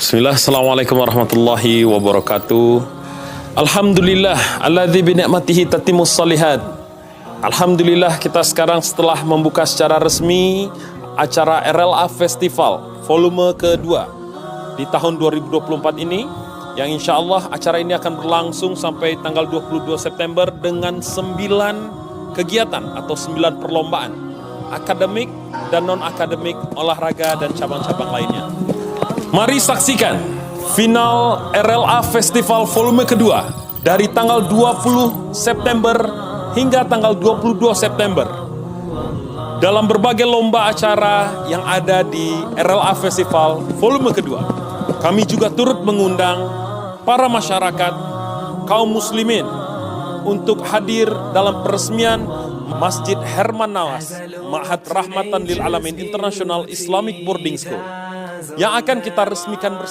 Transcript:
Bismillah, Assalamualaikum warahmatullahi wabarakatuh. Alhamdulillah, alladzi bi ni'matihi tatimmus shalihat. Alhamdulillah, kita sekarang setelah membuka secara resmi acara RLA Festival volume kedua di tahun 2024 ini, yang insya Allah acara ini akan berlangsung sampai tanggal 22 September dengan 9 kegiatan atau 9 perlombaan akademik dan non-akademik, olahraga dan cabang-cabang lainnya. Mari saksikan final RLA Festival volume kedua dari tanggal 20 September hingga tanggal 22 September dalam berbagai lomba acara yang ada di RLA Festival volume kedua. Kami juga turut mengundang para masyarakat kaum muslimin untuk hadir dalam peresmian Masjid Herman Nawas, Ma'had Rahmatan lil Alamin International Islamic Boarding School, yang akan kita resmikan bersama.